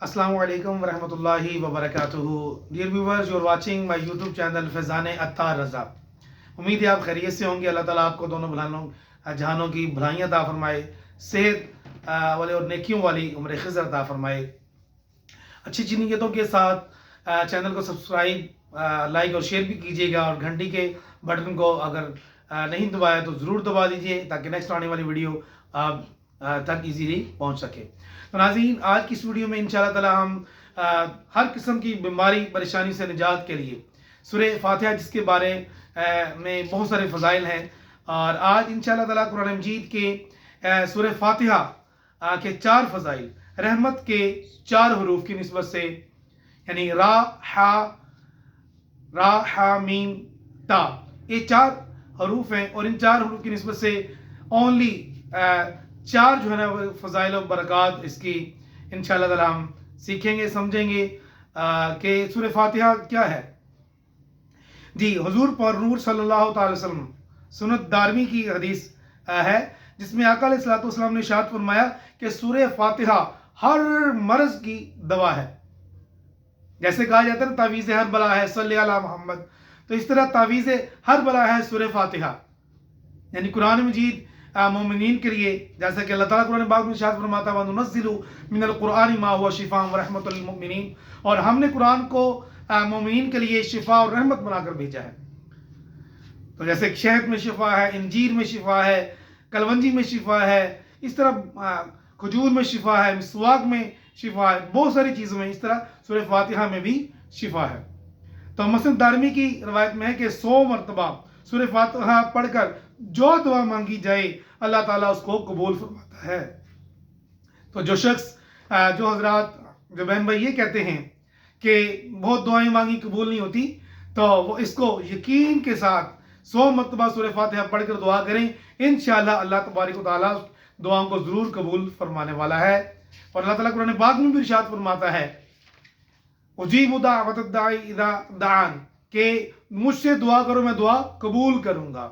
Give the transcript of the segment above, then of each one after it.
Assalamu alaikum wa rahmatullahi wa barakatuhu. Dear viewers, you are watching my YouTube channel Faizan Attar रज़ा। उम्मीद है आप खैरियत से होंगे। अल्लाह ताला आपको दोनों जहानों की भलाइयाँ अता फरमाए, सेहत वाले और नेकियों वाली उम्र खिज़र अता फरमाए। अच्छी अच्छी नीयतों के साथ चैनल को सब्सक्राइब, लाइक और शेयर भी कीजिएगा, और घंटी के बटन को अगर नहीं दबाया तो ज़रूर दबा दीजिए ताकि नेक्स्ट आने वाली वीडियो आप तक इजीली पहुंच सके। तो नाज़रीन, आज की इस वीडियो में इंशाअल्लाह ताला हम हर किस्म की बीमारी परेशानी से निजात के लिए सूरह फातिहा, जिसके बारे में बहुत सारे फ़ज़ाइल हैं, और आज इंशाअल्लाह ताला कुरान मजीद के सूरह फातिहा के 4 फ़ज़ाइल रहमत के 4 हरूफ की निस्बत से, यानी रा हा मीम ता, ये 4 हरूफ हैं, और इन 4 हरूफ की निस्बत से ओनली 4 जो है ना फ़ज़ाइल और बरक़ात इसकी इंशाअल्लाह ताला हम सीखेंगे, समझेंगे कि सूरह फातिहा क्या है। जी, हुज़ूर पर नूर सल्लल्लाहु अलैहि वसल्लम सुनत दारमी की हदीस है, जिसमें आका अलैहिस्सलातु वस्सलाम ने इरशाद फरमाया कि सूरह फातिहा हर मर्ज़ की दवा है। जैसे कहा जाता है ना, तावीज़ हर बला है सल्ली अला मोहम्मद, तो इस तरह तावीज़ हर बला है सूरह फातिहा। यानी कुरान मजीद मोमिनीन के लिए, जैसा कि अल्लाह ताला कुरान पाक में इरशाद फरमाता है, वनुनज़्ज़िलु मिनल कुरआनि मा हुवा शिफ़ाअ व रहमतुल लिल मुमिनीन, और हमने कुरान को मोमिनीन के लिए शिफा और रहमत बनाकर भेजा है। तो जैसे शहद में शिफा है, इंजीर में शिफा है, कलवंजी में शिफा है, इस तरह खजूर में शिफा है, मिसवाक में शिफा है, बहुत सारी चीज़ों में, इस तरह सूरह फातिहा में भी शिफा है। तो मसनद दारमी की रवायत में है कि 100 मरतबा सूरह फातिहा पढ़कर जो दुआ मांगी जाए अल्लाह ताला उसको कबूल फरमाता है। तो जो शख्स, जो हजरात, जो बहन भाई ये कहते हैं कि बहुत दुआएं मांगी कबूल नहीं होती, तो वो इसको यकीन के साथ 100 मरतबा सूरह फातिहा पढ़कर दुआ करें, इंशाअल्लाह अल्लाह तबारक व तआला दुआओं को ज़रूर कबूल फरमाने वाला है। और अल्लाह ताला कुरान पाक में भी इरशाद फरमाता है, उजीबु दाअवतद दाई इज़ा दान, कि मुझसे दुआ करो मैं दुआ कबूल करूंगा।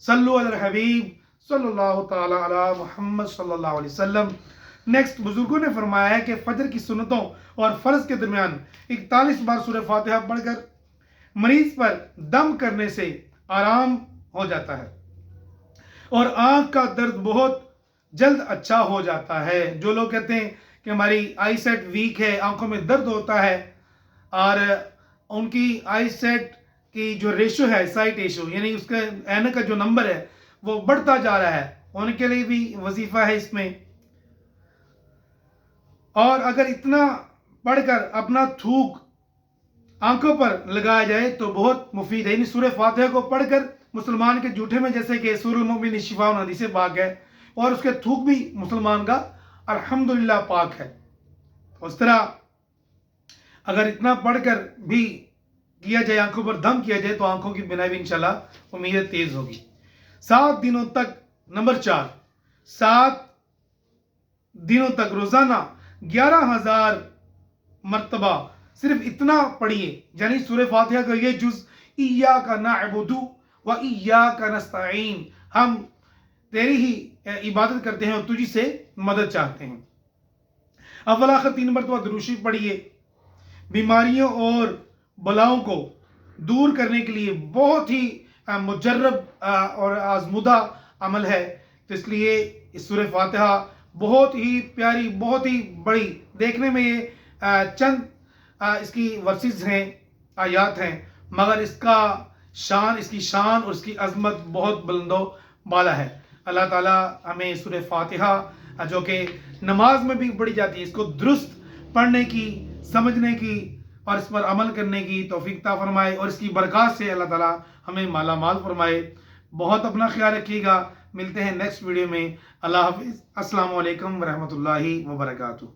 सल्लु अला हबीब सल्लल्लाहु ताला अला मुहम्मद सल्लल्लाहु अलैहि वसल्लम। नेक्स्ट, बुजुर्गों ने फरमाया है कि फजर की सुन्नतों और फ़र्ज के दरमियान 41 बार सूरह फातिहा पढ़कर मरीज पर दम करने से आराम हो जाता है, और आँख का दर्द बहुत जल्द अच्छा हो जाता है। जो लोग कहते हैं कि हमारी आई सेट वीक है, आंखों में दर्द होता है, और उनकी आई सेट की जो रेशो है, साइट रेशो, यानी उसका ऐनक का जो नंबर है वो बढ़ता जा रहा है, उनके लिए भी वजीफा है इसमें। और अगर इतना पढ़कर अपना थूक आंखों पर लगाया जाए तो बहुत मुफीद है। यानी सूरह फातिहा को पढ़कर मुसलमान के जूठे में, जैसे कि सूरह मुमिन शिफा हदीस पाक है, और उसके थूक भी मुसलमान का अल्हम्दुलिल्लाह पाक है। उस तरह अगर इतना पढ़कर भी किया जाए, आंखों पर दम किया जाए, तो आंखों की बिनाई भी इंशाल्लाह उम्मीद तेज होगी। 7 दिनों तक, नंबर 4, 7 दिनों तक रोजाना 11,000 मरतबा सिर्फ इतना पढ़िए, यानी सूरह फातिहा का ये जुज, इय्याका नअबुदु व इय्याका नस्तईन, हम तेरी ही इबादत करते हैं और तुझी से मदद चाहते हैं। अव्वल आखिर 3 मरतबा दुरूद शरीफ पढ़िए। बीमारियों और बलाओं को दूर करने के लिए बहुत ही मुजर्रब और आजमुदा अमल है, तो इसलिए इस सूरह फातिहा बहुत ही प्यारी, बहुत ही बड़ी, देखने में ये चंद इसकी वर्सेस हैं, आयात हैं, मगर इसकी शान और इसकी अजमत बहुत बुलंदो बाला है। अल्लाह ताला हमें सूरह फातिहा, जो कि नमाज में भी पढ़ी जाती है, इसको दुरुस्त पढ़ने की, समझने की और इस पर अमल करने की तौफीक अता फरमाए, और इसकी बरकत से अल्लाह ताला हमें माला माल फरमाए। बहुत अपना ख्याल रखिएगा। मिलते हैं नेक्स्ट वीडियो में। अल्लाह हाफिज़। अस्सलामु अलैकुम व रहमतुल्लाहि व बरकातुहू।